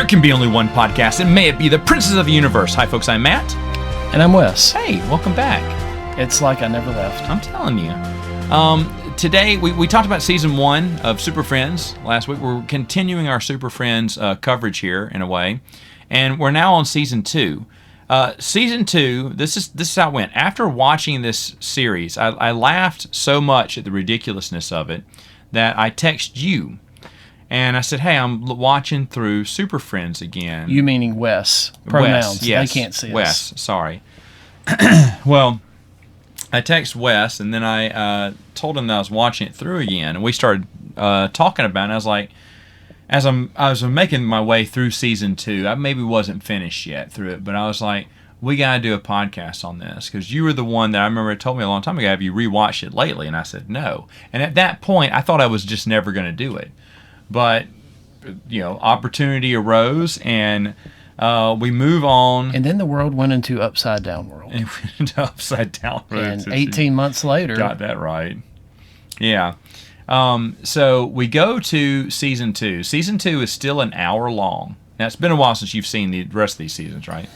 can be only one podcast, and may it be the Princess of the Universe. Hi, folks, I'm Matt. And I'm Wes. Hey, welcome back. It's like I never left. I'm telling you. Today, we talked about Season 1 of SuperFriends last week. We're continuing our SuperFriends coverage here, in a way. And we're now on Season 2. Season 2, this is how it went. After watching this series, I laughed so much at the ridiculousness of it that I texted you. And I said, hey, I'm watching through SuperFriends again. You meaning Wes. Pronouns. Wes, yes. They can't see Wes, us. Sorry. Well, I texted Wes, and then I told him that I was watching it through again. And we started talking about it. And I was like, I was making my way through Season 2. I maybe wasn't finished yet through it, but I was like, we got to do a podcast on this. Because you were the one that I remember told me a long time ago, have you rewatched it lately? And I said, no. And at that point, I thought I was just never going to do it. But, you know, opportunity arose, and we move on. And then the world went into upside down world. And went into upside down world. And 18 months later. Got that right. Yeah. So we go to Season 2. Season 2 is still an hour long. Now, it's been a while since you've seen the rest of these seasons, right?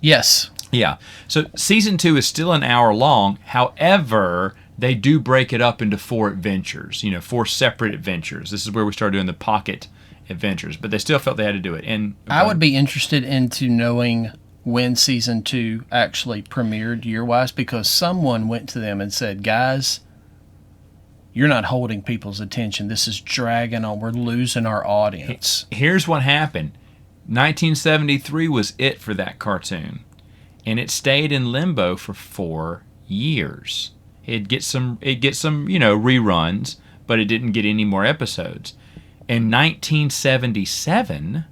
Yes. Yeah. So Season 2 is still an hour long. However, they do break it up into 4 adventures, 4 separate adventures. This is where we started doing the pocket adventures, but they still felt they had to do it. And I would be interested into knowing when Season 2 actually premiered year-wise, because someone went to them and said, guys, you're not holding people's attention. This is dragging on. We're losing our audience. Here's what happened. 1973 was it for that cartoon, and it stayed in limbo for 4 years. It gets some reruns, but it didn't get any more episodes. In 1977,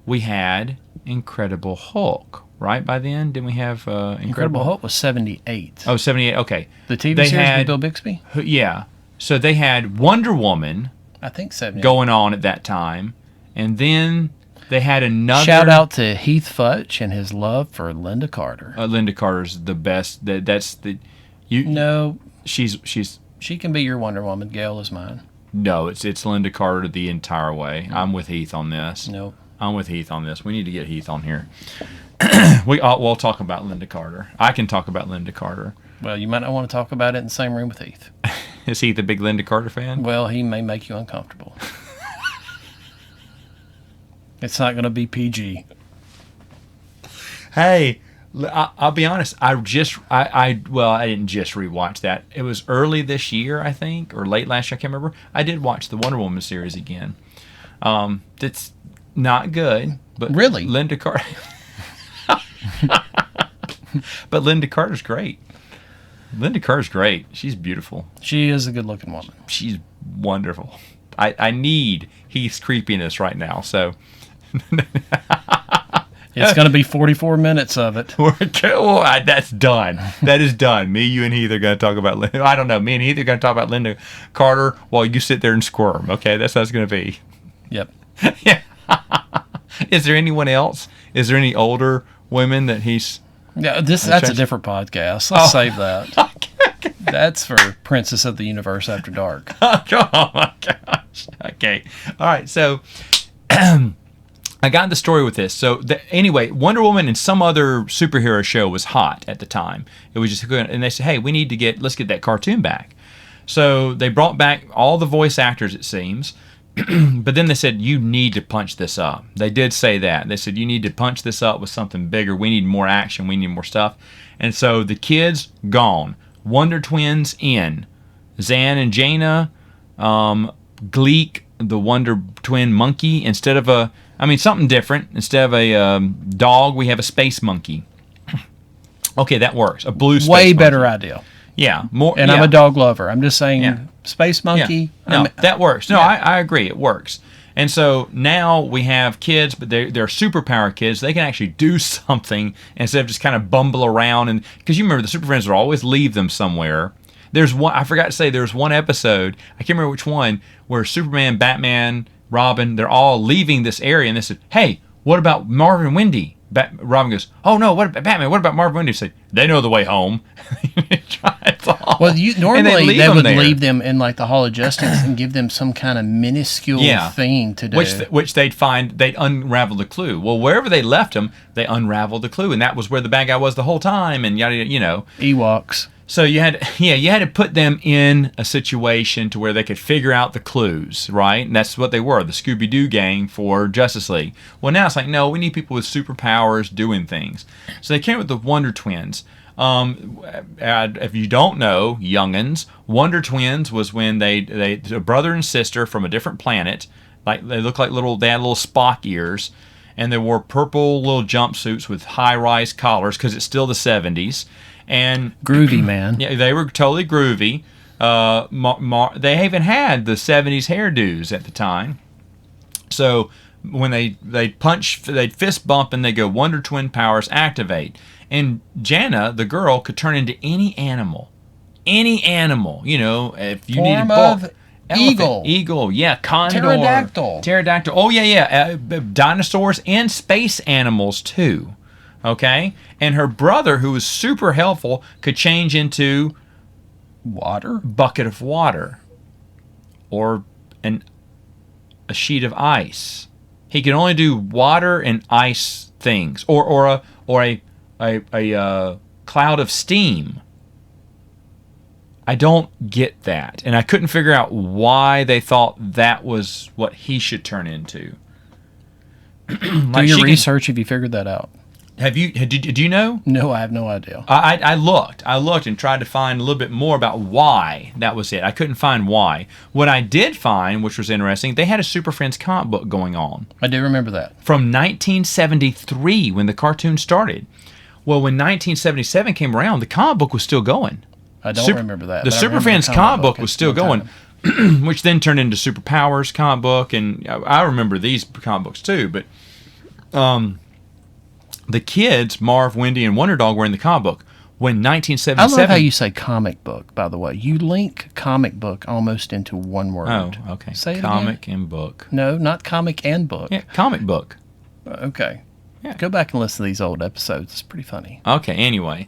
we had Incredible Hulk. Right by then, didn't we have Incredible Hulk was 78. Oh, 78. Okay. The TV series with Bill Bixby? Yeah. So they had Wonder Woman. I think 78. Going on at that time, and then they had another. Shout out to Heath Futch and his love for Linda Carter. Linda Carter's the best. That's the. No, she can be your Wonder Woman. Gail is mine. No, it's Linda Carter the entire way. I'm with Heath on this. No, I'm with Heath on this. We need to get Heath on here. We'll talk about Linda Carter. I can talk about Linda Carter. Well, you might not want to talk about it in the same room with Heath. Is Heath a big Linda Carter fan? Well, he may make you uncomfortable. It's not going to be PG. Hey. I'll be honest. I didn't just rewatch that. It was early this year, I think, or late last year. I can't remember. I did watch the Wonder Woman series again. It's not good, but really, Linda Carter. But Linda Carter's great. Linda Carter's great. She's beautiful. She is a good-looking woman. She's wonderful. I need Heath's creepiness right now. So. It's going to be 44 minutes of it. That's done. That is done. Me, you, and Heath are going to talk about Linda. I don't know. Me and Heath are going to talk about Linda Carter while you sit there and squirm. Okay, that's how it's going to be. Yep. Yeah. Is there anyone else? Is there any older women that he's... Yeah, that's a different podcast. Let's save that. That's for Princess of the Universe After Dark. Oh, my gosh. Okay. All right, so... I got the story with this. So anyway, Wonder Woman and some other superhero show was hot at the time. It was just good, and they said, "Hey, let's get that cartoon back." So they brought back all the voice actors, it seems, but then they said, "You need to punch this up." They did say that. They said, "You need to punch this up with something bigger. We need more action. We need more stuff." And so the kids gone. Wonder Twins in. Zan and Jaina. Gleek, the Wonder Twin monkey, instead of something different. Instead of a dog, we have a space monkey. Okay, that works. A blue space monkey. Way better idea. Yeah. More. And yeah. I'm a dog lover. I'm just saying, space monkey. Yeah. No, that works. No, I agree. It works. And so now we have kids, but they're superpower kids. They can actually do something instead of just kind of bumble around. And because you remember, the Super Friends would always leave them somewhere. There's one. I forgot to say. There's one episode. I can't remember which one, where Superman, Batman, Robin, they're all leaving this area, and they said, "Hey, what about Marvin and Wendy?" Robin goes, "Oh no, what about Batman? What about Marvin and Wendy?" Say, "They know the way home." It's all Well, normally leave they them would there. leave them in like the Hall of Justice and give them some kind of minuscule thing to do. Which they'd unravel the clue. Well, wherever they left them, they unraveled the clue, and that was where the bad guy was the whole time, and yada, Ewoks. So you had to put them in a situation to where they could figure out the clues, right? And that's what they were, the Scooby-Doo gang for Justice League. Well, now it's like, no, we need people with superpowers doing things. So they came up with the Wonder Twins. If you don't know, youngins, Wonder Twins was when they a brother and sister from a different planet. Like they looked like they had little Spock ears, and they wore purple little jumpsuits with high-rise collars because it's still the 70s. And groovy, man. Yeah, they were totally groovy. They even had the 70s hairdos at the time. So when they'd fist bump and they go Wonder Twin powers activate. And Jana, the girl, could turn into any animal. Any animal, if you needed Elephant, eagle, yeah, condor, pterodactyl. Oh yeah, dinosaurs and space animals too. Okay, and her brother, who was super helpful, could change into bucket of water, or a sheet of ice. He could only do water and ice things, or a cloud of steam. I don't get that, and I couldn't figure out why they thought that was what he should turn into. Do your research if you figured that out. Did you know? No, I have no idea. I looked and tried to find a little bit more about why that was it. I couldn't find why. What I did find, which was interesting, they had a SuperFriends comic book going on. I do remember that. From 1973 when the cartoon started. Well, when 1977 came around, the comic book was still going. I don't remember that. The SuperFriends comic book was still going, which then turned into Superpowers comic book, and I remember these comic books too, but the kids, Marv, Wendy, and Wonder Dog, were in the comic book. When 1977... I love how you say comic book, by the way. You link comic book almost into one word. Oh, okay. Say it comic again. and book. No, not comic and book. Yeah, comic book. Okay. Yeah. Go back and listen to these old episodes. It's pretty funny. Okay, anyway.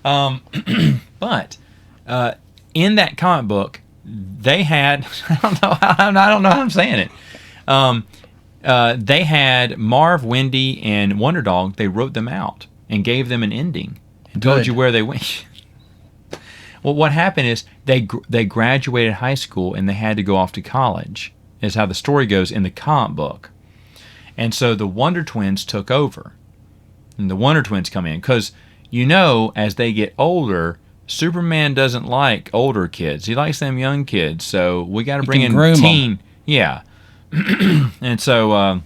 But in that comic book, they had... I don't know how I'm saying it. They had Marv, Wendy, and Wonder Dog. They wrote them out and gave them an ending and told you where they went. Well, what happened is they graduated high school and they had to go off to college, is how the story goes in the comic book. And so the Wonder Twins took over. And the Wonder Twins come in because, as they get older, Superman doesn't like older kids. He likes them young kids. So we got to bring in teen. Yeah. And so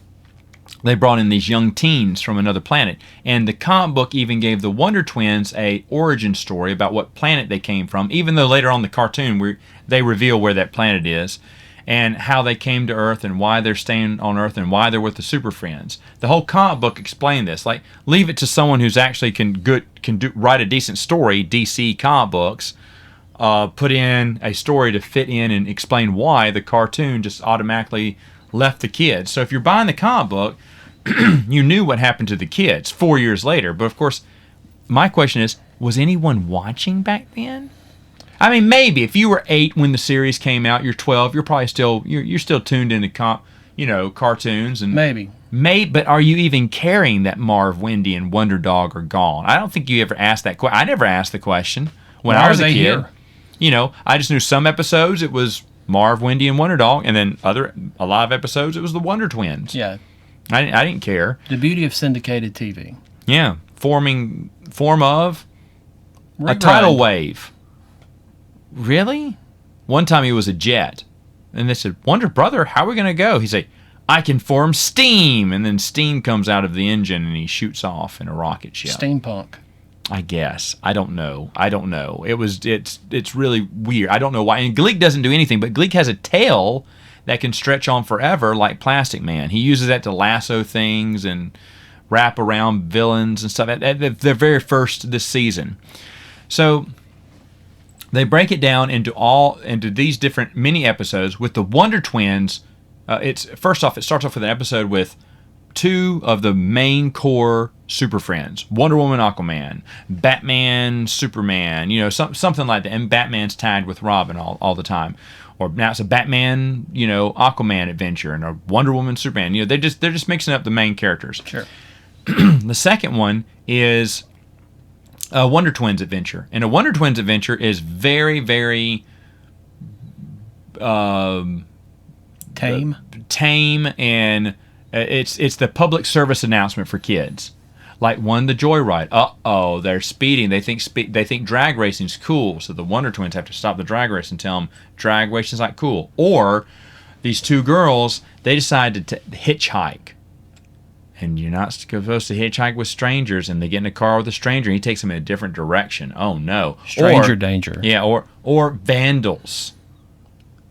they brought in these young teens from another planet. And the comic book even gave the Wonder Twins a origin story about what planet they came from, even though later on in the cartoon they reveal where that planet is and how they came to Earth and why they're staying on Earth and why they're with the Super Friends. The whole comic book explained this. Like, leave it to someone who's actually can write a decent story, DC comic books, put in a story to fit in and explain why the cartoon just automatically left the kids. So if you're buying the comic book, you knew what happened to the kids 4 years later. But of course, my question is, was anyone watching back then? I mean, maybe if you were 8 when the series came out, you're 12, you're probably still you're still tuned into cartoons and maybe. But are you even caring that Marv, Wendy, and Wonder Dog are gone? I don't think you ever asked that question. I never asked the question when I was a kid. Here? I just knew some episodes it was Marv, Wendy, and Wonder Dog, and then a lot of episodes it was the Wonder Twins. Yeah. I didn't care. The beauty of syndicated TV. Yeah. Form of Rerun. a tidal wave. Really? One time he was a jet. And they said, Wonder Brother, how are we going to go? He said, I can form steam. And then steam comes out of the engine and he shoots off in a rocket ship. Steampunk. I guess. I don't know. It's really weird. I don't know why. And Gleek doesn't do anything, but Gleek has a tail that can stretch on forever like Plastic Man. He uses that to lasso things and wrap around villains and stuff at the very first this season. So they break it down into these different mini episodes with the Wonder Twins. It starts off with an episode with 2 of the main core SuperFriends, Wonder Woman, Aquaman, Batman, Superman, something like that. And Batman's tagged with Robin all the time. Or now it's a Batman, Aquaman adventure, and a Wonder Woman, Superman. They're just mixing up the main characters. Sure. The second one is a Wonder Twins adventure, and a Wonder Twins adventure is very, very tame, and it's the public service announcement for kids. Like the Joyride. They're speeding. They think drag racing's cool, so the Wonder Twins have to stop the drag race and tell them drag racing's not cool. Or these two girls, they decide to hitchhike, and you're not supposed to hitchhike with strangers, and they get in a car with a stranger, and he takes them in a different direction. Oh no, stranger danger. Yeah, or vandals,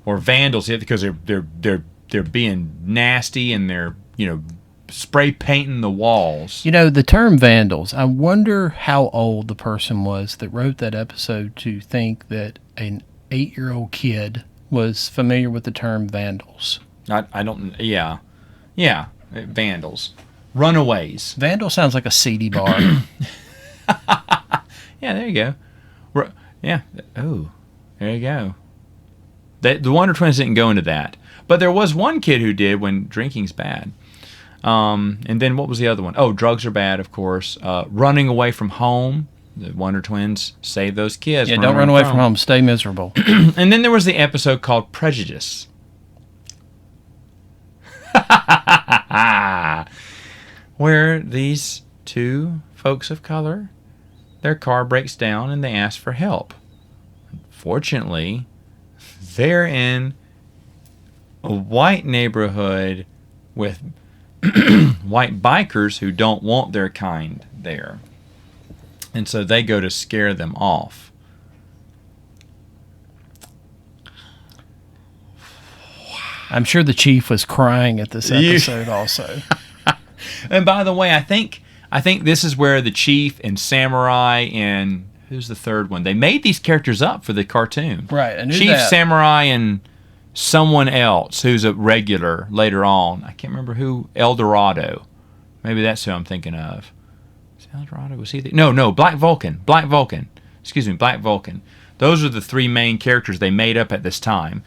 because they're being nasty, and they're spray painting the walls. The term vandals, I wonder how old the person was that wrote that episode to think that an 8-year-old kid was familiar with the term vandals. I don't, yeah, vandals. Runaways. Vandal sounds like a seedy bar. Yeah, there you go. Yeah, oh, there you go. The Wonder Twins didn't go into that. But there was one kid who did when drinking's bad. And then what was the other one? Oh, drugs are bad, of course. Running away from home. The Wonder Twins save those kids. Yeah, don't run away from home. Stay miserable. And then there was the episode called Prejudice. Where these two folks of color, their car breaks down and they ask for help. Unfortunately, they're in a white neighborhood with white bikers who don't want their kind there. And so they go to scare them off. I'm sure the chief was crying at this episode also. And by the way, I think this is where the chief and Samurai and who's the third one? They made these characters up for the cartoon. Right. I knew Chief, that. Samurai, and someone else who's a regular later on. I can't remember who. El Dorado. Maybe that's who I'm thinking of. Is El Dorado? Was he? No. Black Vulcan. Excuse me, Black Vulcan. Those are the three main characters they made up at this time,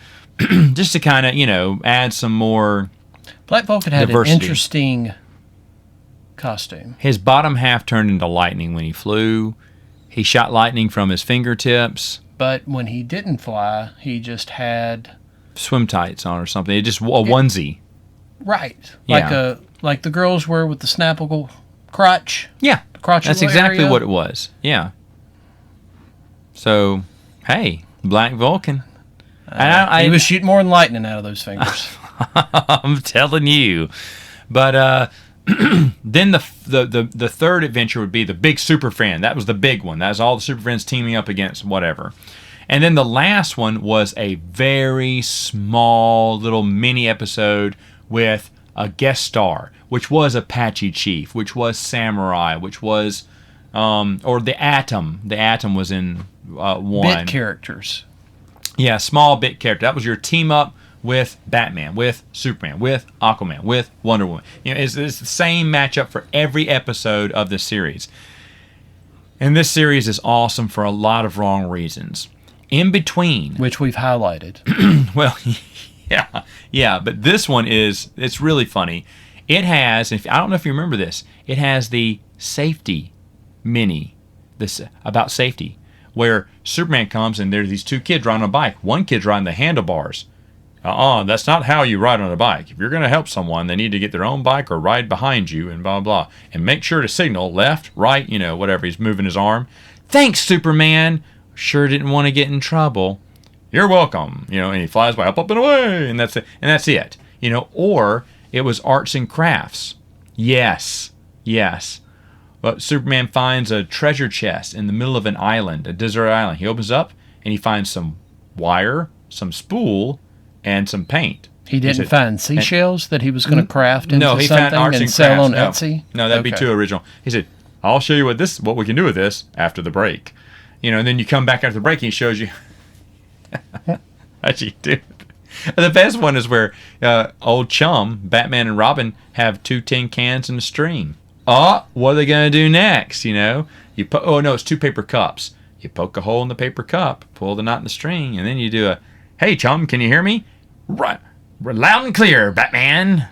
just to kind of add some more. Black Vulcan had diversity. An interesting costume. His bottom half turned into lightning when he flew. He shot lightning from his fingertips. But when he didn't fly, he just had swim tights on or something. It just a onesie. Right. Yeah. Like the girls were with the snappable crotch. Yeah. Crotch. That's exactly what it was. Yeah. So, hey, Black Vulcan. He was shooting more than lightning out of those fingers. I'm telling you. But then the third adventure would be the big Super Friend. That was the big one. That was all the Super Friends teaming up against whatever. And then the last one was a very small little mini episode with a guest star, which was Apache Chief, which was Samurai, which was, or the Atom. The Atom was in one. Bit characters. Yeah, small bit character. That was your team up with Batman, with Superman, with Aquaman, with Wonder Woman. It's the same matchup for every episode of this series. And this series is awesome for a lot of wrong reasons. In between, which we've highlighted. Well, yeah, but this one it's really funny. It has, I don't know if you remember this, it has the safety mini, this about safety, where Superman comes and there's these two kids riding on a bike. One kid's riding the handlebars. That's not how you ride on a bike. If you're going to help someone, they need to get their own bike or ride behind you and blah, blah. And make sure to signal left, right, whatever. He's moving his arm. Thanks, Superman. Sure didn't want to get in trouble. You're welcome. And he flies by, up and away. And that's it. Or it was arts and crafts. Yes. But Superman finds a treasure chest in the middle of an island, a desert island. He opens up and he finds some wire, some spool, and some paint. He didn't find seashells that he was going to craft into he found something arts and and sell on crafts. Etsy? No, that'd be too original. He said, I'll show you what we can do with this after the break. And then you come back after the break and he shows you how you do it. The best one is where old chum, Batman and Robin, have 2 tin cans and a stream. oh, what are they going to do next? You know, oh no, it's 2 paper cups. You poke a hole in the paper cup, pull the knot in the string, and then you do a, hey chum, can you hear me? Right, loud and clear, Batman.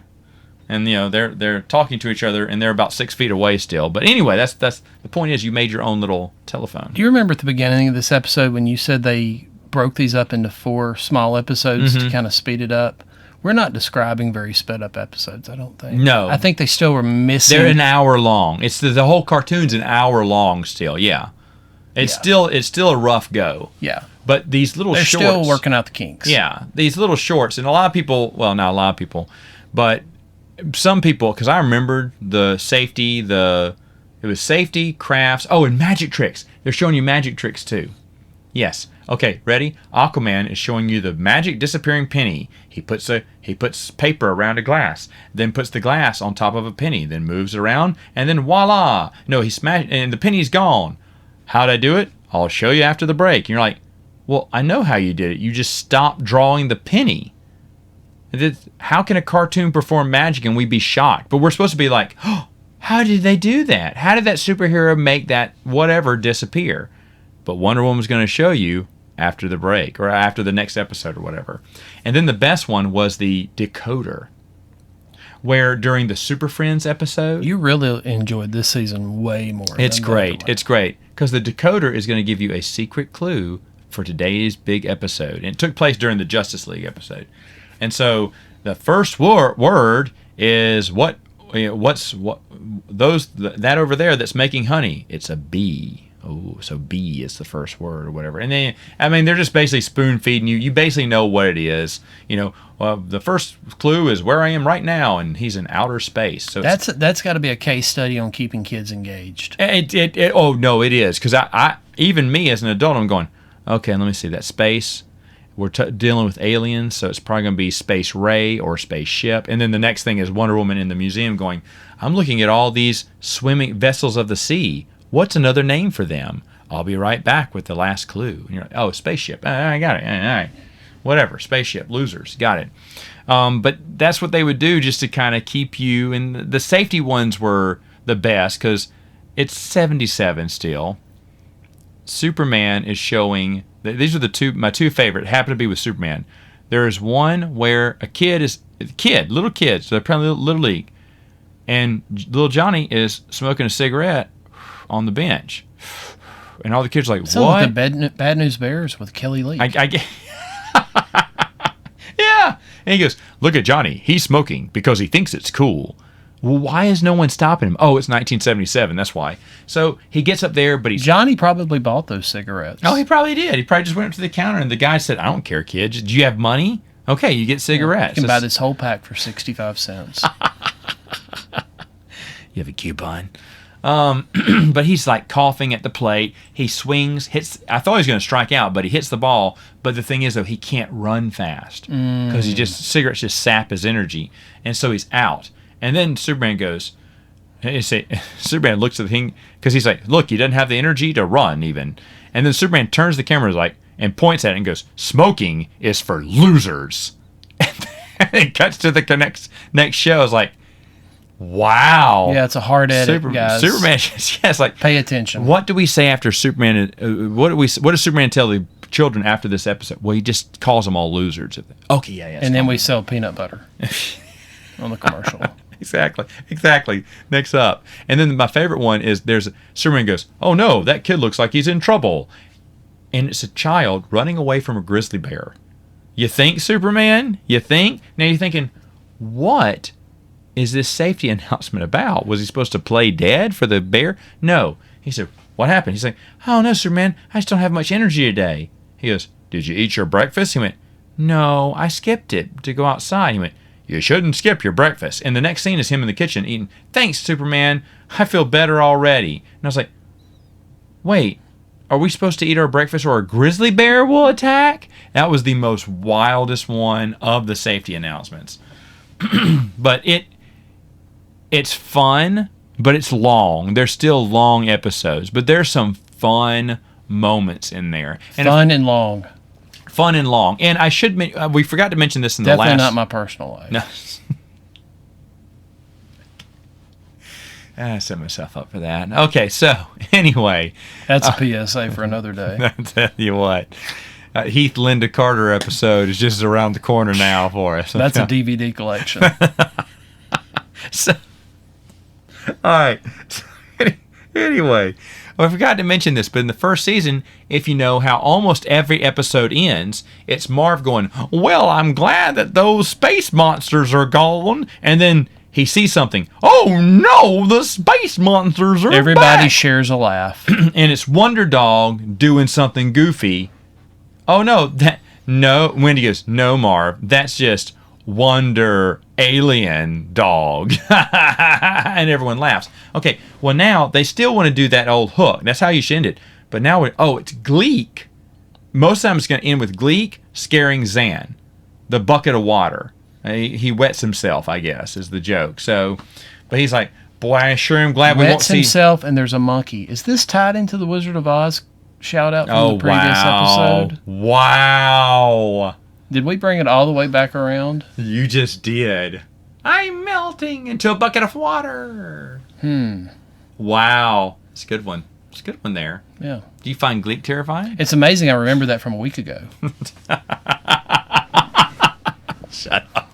And you know they're talking to each other, and they're about 6 feet away still. But anyway, that's the point. Is you made your own little telephone. Do you remember at the beginning of this episode when you said they broke these up into 4 small episodes to kind of speed it up? We're not describing very sped up episodes, I don't think. No, I think they still were missing. They're an hour long. It's the whole cartoon's an hour long still. Yeah, it's still a rough go. Yeah. But these little shorts, they're still working out the kinks. Yeah, these little shorts, and a lot of people, well, not a lot of people, but some people, because I remembered the safety, it was safety, crafts, and magic tricks. They're showing you magic tricks too. Yes. Okay, ready? Aquaman is showing you the magic disappearing penny. He puts paper around a glass, then puts the glass on top of a penny, then moves around, and then voila! No, he smashed, and the penny's gone. How'd I do it? I'll show you after the break. And you're like, well, I know how you did it. You just stopped drawing the penny. How can a cartoon perform magic and we be shocked? But we're supposed to be like, oh, how did they do that? How did that superhero make that whatever disappear? But Wonder Woman's going to show you after the break or after the next episode or whatever. And then the best one was the decoder, where during the SuperFriends episode... You really enjoyed this season way more. It's great. It's great. Because the decoder is going to give you a secret clue for today's big episode. And it took place during the Justice League episode. And so the first word is that over there that's making honey. It's a bee. Oh, so bee is the first word or whatever. And then, I mean, they're just basically spoon feeding you. You basically know what it is. You know, the first clue is where I am right now, and he's in outer space. So that's got to be a case study on keeping kids engaged. Oh no, it is, because I even me as an adult, I'm going, okay, let me see that space. We're dealing with aliens, so it's probably going to be Space Ray or Spaceship. And then the next thing is Wonder Woman in the museum going, I'm looking at all these swimming vessels of the sea. What's another name for them? I'll be right back with the last clue. And you're like, oh, spaceship. I got it. All right. Whatever. Spaceship. Losers. Got it. But that's what they would do just to kind of keep you. And the safety ones were the best because it's 77 still. Superman is showing... These are my two favorite. Happen to be with Superman. There is one where little kids, so they're playing Little League, and little Johnny is smoking a cigarette on the bench, and all the kids are like, so what? The Bad News Bears with Kelly Lee. Yeah. And he goes, look at Johnny. He's smoking because he thinks it's cool. Well, why is no one stopping him? Oh, it's 1977. That's why. So he gets up there, but Johnny probably bought those cigarettes. Oh, he probably did. He probably just went up to the counter, and the guy said, I don't care, kids. Do you have money? Okay, you get cigarettes. You can buy this whole pack for 65 cents. You have a coupon. But he's like coughing at the plate. He swings, hits. I thought he was going to strike out, but he hits the ball. But the thing is, though, he can't run fast because cigarettes just sap his energy. And so he's out. And then Superman goes, Superman looks at the thing because he's like, look, he doesn't have the energy to run even. And then Superman turns the camera and points at it and goes, smoking is for losers. And it cuts to the next show. It's like, wow. Yeah, it's a hard edit, guys. Superman, yes, like, pay attention. What do we say after Superman? What does Superman tell the children after this episode? Well, he just calls them all losers. Okay, yeah. And then we sell peanut butter on the commercial. Exactly. Next up. And then my favorite one is Superman goes, oh no, that kid looks like he's in trouble. And it's a child running away from a grizzly bear. You think, Superman? You think? Now you're thinking, what is this safety announcement about? Was he supposed to play dead for the bear? No. He said, what happened? He's like, I don't know, Superman. I just don't have much energy today. He goes, did you eat your breakfast? He went, no, I skipped it to go outside. He went, you shouldn't skip your breakfast. And the next scene is him in the kitchen eating, thanks, Superman. I feel better already. And I was like, wait, are we supposed to eat our breakfast or a grizzly bear will attack? That was the most wildest one of the safety announcements. But it's fun, but it's long. There's still long episodes, but there's some fun moments in there. Fun and long. And I should we forgot to mention this in the last. Definitely not my personal life. No. I set myself up for that. Okay, so anyway, That's a PSA for another day. I'll tell you what. Heath Linda Carter episode is just around the corner now for us. That's a DVD collection. So, all right. Anyway, well, I forgot to mention this, but in the first season, if you know how almost every episode ends, it's Marv going, well, I'm glad that those space monsters are gone. And then he sees something. Oh, no, the space monsters are Everybody back. shares a laugh. And it's Wonder Dog doing something goofy. Oh, no, Wendy goes, no, Marv, that's just Wonder Alien Dog. And everyone laughs. Okay, well, now they still want to do that old hook. That's how you should end it. But now, it's Gleek. Most of the time it's going to end with Gleek scaring Zan, the bucket of water. He wets himself, I guess, is the joke. So, but he's like, boy, I sure am glad we won't see. Wets himself, and there's a monkey. Is this tied into the Wizard of Oz shout out from the previous episode? Wow. Did we bring it all the way back around? You just did. I'm melting into a bucket of water. Wow. It's a good one. It's a good one there. Yeah. Do you find Gleek terrifying? It's amazing I remember that from a week ago. Shut up.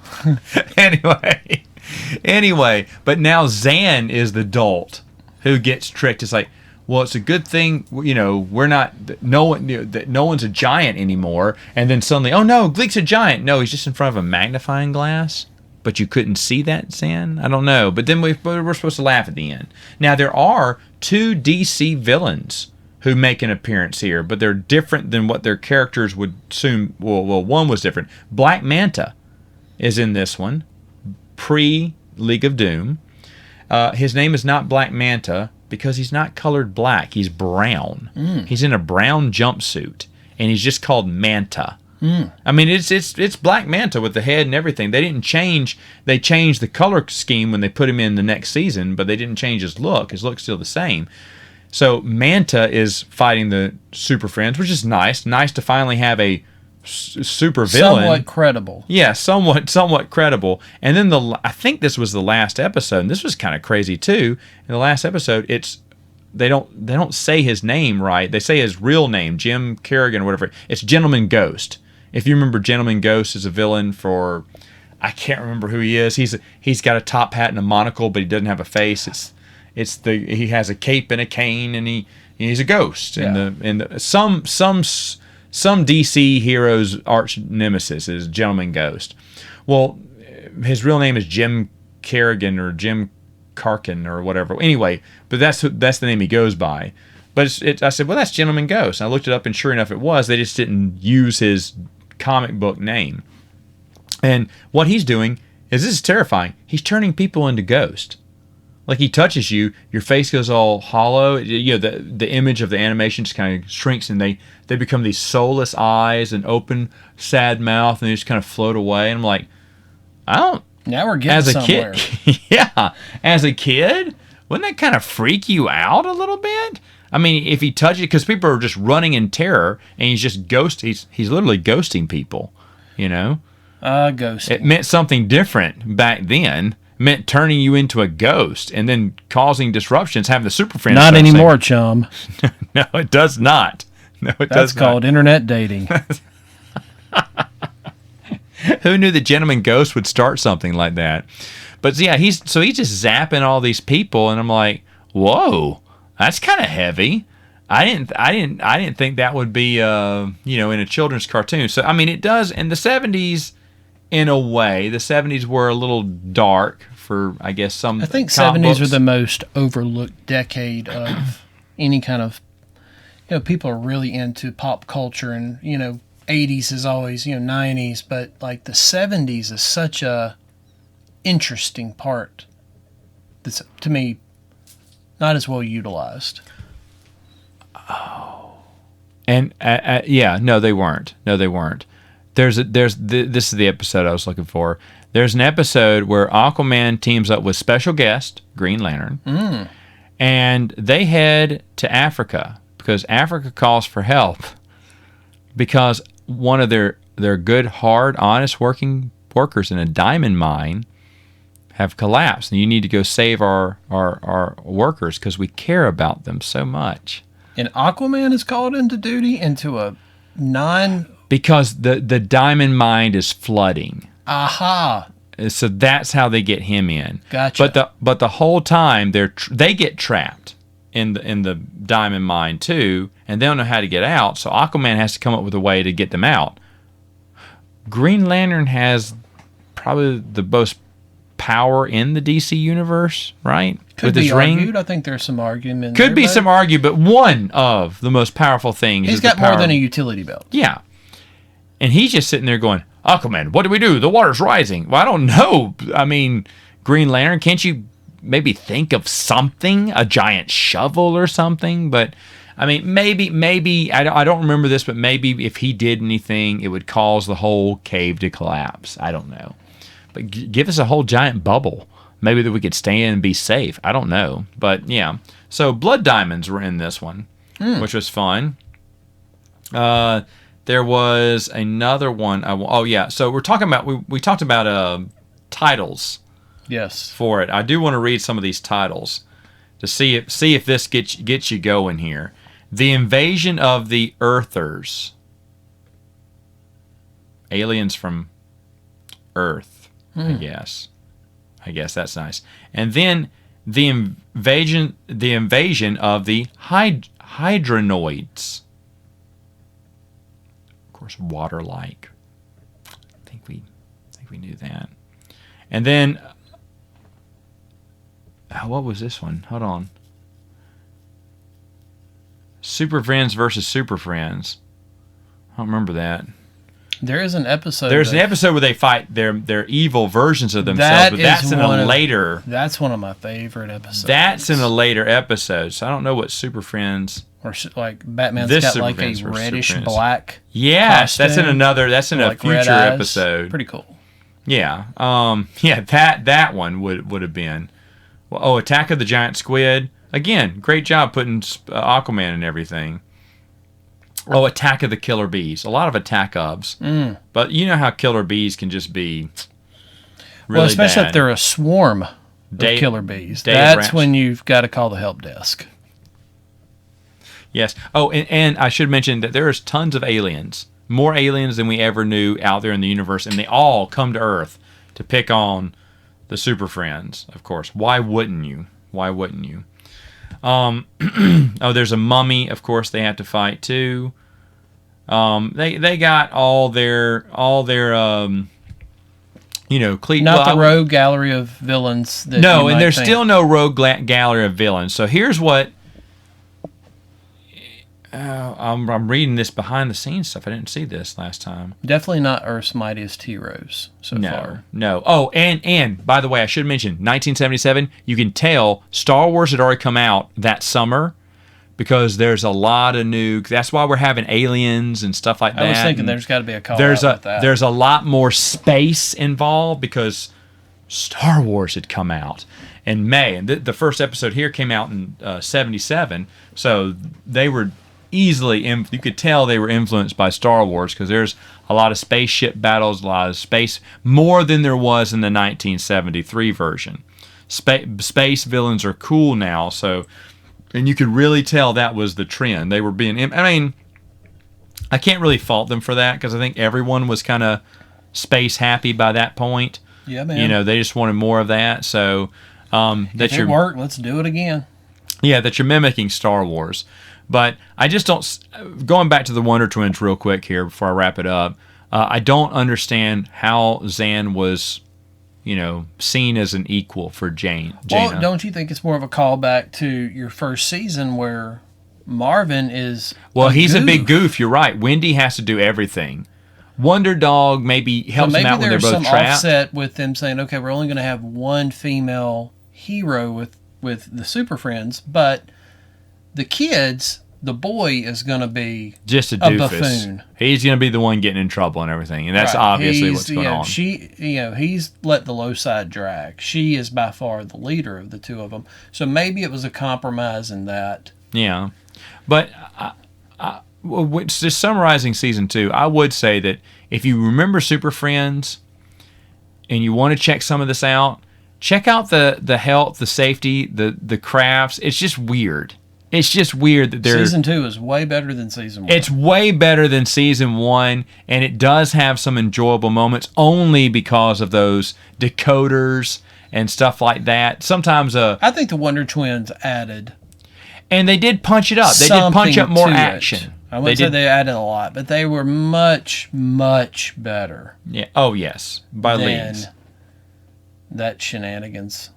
Anyway, but now Zan is the dolt who gets tricked. It's like, well, it's a good thing, we're not, no one's a giant anymore. And then suddenly, oh no, Gleek's a giant. No, he's just in front of a magnifying glass. But you couldn't see that, Zan? I don't know. But then we're supposed to laugh at the end. Now, there are 2 DC villains who make an appearance here, but they're different than what their characters would assume. Well, one was different. Black Manta is in this one, pre-League of Doom. His name is not Black Manta because he's not colored black. He's brown. He's in a brown jumpsuit, and he's just called Manta. I mean, it's Black Manta with the head and everything. They didn't change. They changed the color scheme when they put him in the next season, but they didn't change his look. His look's still the same. So Manta is fighting the SuperFriends, which is nice. Nice to finally have a super villain. Somewhat credible. Yeah, somewhat credible. And then I think this was the last episode, and this was kind of crazy too. In the last episode, they don't say his name right. They say his real name, Jim Kerrigan or whatever. It's Gentleman Ghost. If you remember, Gentleman Ghost is a villain for, I can't remember who he is. He's got a top hat and a monocle, but he doesn't have a face. He has a cape and a cane, and he's a ghost. Yeah. And some DC hero's arch nemesis is Gentleman Ghost. Well, his real name is Jim Kerrigan or Jim Karkin or whatever. Anyway, but that's the name he goes by. But I said, well, that's Gentleman Ghost. And I looked it up, and sure enough, it was. They just didn't use his comic book name. And what he's doing is, this is terrifying. He's turning people into ghosts. Like, he touches you, your face goes all hollow. The image of the animation just kind of shrinks, and they become these soulless eyes and open, sad mouth, and they just kind of float away. And I'm like, Now we're getting somewhere. Kid, yeah, as a kid, wouldn't that kind of freak you out a little bit? I mean, if he touches, because people are just running in terror, and he's just he's literally ghosting people, Ghosting. It meant something different back then. It meant turning you into a ghost and then causing disruptions, having the SuperFriends. Not anymore, chum. No, it does not. No, it does not. That's called internet dating. Who knew the Gentleman Ghost would start something like that? But yeah, he's just zapping all these people, and I'm like, whoa, that's kind of heavy. I didn't think that would be in a children's cartoon. So I mean, it does in the 70s. In a way, the 70s were a little dark for, I guess, some. I think comic 70s books. were the most overlooked decade of any kind of. People are really into pop culture, and 80s is always 90s, but like the 70s is such a interesting part that's, to me, not as well utilized. Oh, and yeah, no, they weren't. This is the episode I was looking for. There's an episode where Aquaman teams up with special guest Green Lantern, and they head to Africa because Africa calls for help because one of their good, hard, honest workers in a diamond mine have collapsed, and you need to go save our workers because we care about them so much. And Aquaman is called into duty into a because the diamond mine is flooding. Aha. So that's how they get him in. Gotcha. But the whole time they get trapped in the diamond mine too, and they don't know how to get out. So Aquaman has to come up with a way to get them out. Green Lantern has probably the most power in the DC universe, right? Could be argued. I think there's some argument. Could be some argument, but one of the most powerful things. He's got more than a utility belt. Yeah, and he's just sitting there going, Aquaman, what do we do? The water's rising. Well, I don't know. I mean, Green Lantern, can't you maybe think of something, a giant shovel or something? But I mean, maybe I don't remember this, but maybe if he did anything, it would cause the whole cave to collapse. I don't know. But give us a whole giant bubble. Maybe that we could stay in and be safe. I don't know. But yeah. So blood diamonds were in this one, which was fun. There was another one. Oh yeah. So we're talking about we talked about titles. Yes. For it, I do want to read some of these titles to see if this gets you going here. The Invasion of the Earthers. Aliens from Earth. I guess that's nice. And then the invasion of the Hydronoids. Of course, water-like. I think we knew that. And then, what was this one? Hold on. SuperFriends versus SuperFriends. I don't remember that. There is an episode. There's an episode where they fight their evil versions of themselves, but that's in a later. That's one of my favorite episodes. That's in a later episode, so I don't know what SuperFriends. Or like Batman's got like a reddish black. Yes, costume, that's in a like future episode. Pretty cool. Yeah, that one would have been. Well, Attack of the Giant Squid. Again, great job putting Aquaman and everything. Oh, Attack of the Killer Bees. A lot of attack ofs. But you know how killer bees can just be really well, especially bad. if they're a swarm of killer bees. That's when you've got to call the help desk. Yes. Oh, and I should mention that there's tons of aliens. More aliens than we ever knew out there in the universe. And they all come to Earth to pick on the Super Friends, of course. Why wouldn't you? There's a mummy, of course, they have to fight too. They got all their Cleat. Not the rogue gallery of villains. There's still no rogue gallery of villains. So here's what. I'm reading this behind the scenes stuff. I didn't see this last time. Definitely not Earth's mightiest heroes so far. No. Oh, and by the way, I should mention 1977. You can tell Star Wars had already come out that summer because there's a lot of new. That's why we're having aliens and stuff like that. I was thinking there's got to be a call out with that. There's a lot more space involved because Star Wars had come out in May, and the first episode here came out in 77. So they were easily, you could tell they were influenced by Star Wars because there's a lot of spaceship battles, a lot of space, more than there was in the 1973 version. Space villains are cool now, and you could really tell that was the trend. They were being, I can't really fault them for that because I think everyone was kind of space happy by that point. Yeah, man. They just wanted more of that. So if it worked, let's do it again. Yeah, that you're mimicking Star Wars. But I just don't, going back to the Wonder Twins real quick here before I wrap it up, I don't understand how Zan was, seen as an equal for Jaina. Well, don't you think it's more of a callback to your first season where Marvin is he's a big goof, you're right. Wendy has to do everything. Wonder Dog maybe helps them out when they're both trapped. Maybe there's some offset with them saying, okay, we're only going to have one female hero with the Super Friends, but the kids, the boy is going to be just a buffoon. He's going to be the one getting in trouble and everything, and that's obviously what's going on. He's let the low side drag. She is by far the leader of the two of them. So maybe it was a compromise in that. Yeah, but just summarizing season 2, I would say that if you remember Super Friends and you want to check some of this out, check out the health, the safety, the crafts. It's just weird. It's just weird that they're... Season 2 is way better than Season 1. It's way better than Season 1, and it does have some enjoyable moments only because of those decoders and stuff like that. Sometimes... I think the Wonder Twins added... And they did punch it up. They did punch up more action. I wouldn't say they added a lot, but they were much, much better. Yeah. Oh, yes. By leagues. That shenanigans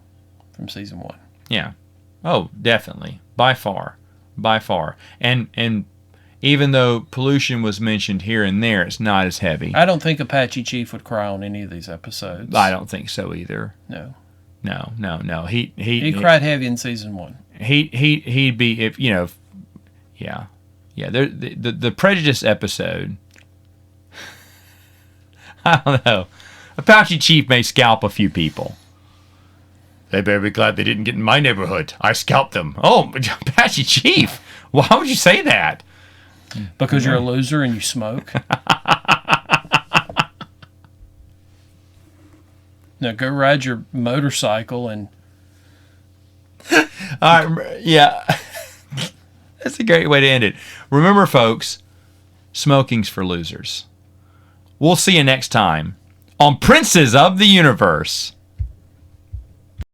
from Season 1. Yeah. Oh, definitely. By far. By far. And even though pollution was mentioned here and there, it's not as heavy. I don't think Apache Chief would cry on any of these episodes. I don't think so either. No. No. He cried heavy in Season 1. He'd be, if you know, yeah. The Prejudice episode. I don't know. Apache Chief may scalp a few people. They better be glad they didn't get in my neighborhood. I scalped them. Oh, Apache Chief! Why would you say that? Because you're a loser and you smoke. Now go ride your motorcycle and... Yeah. That's a great way to end it. Remember, folks, smoking's for losers. We'll see you next time on Princes of the Universe.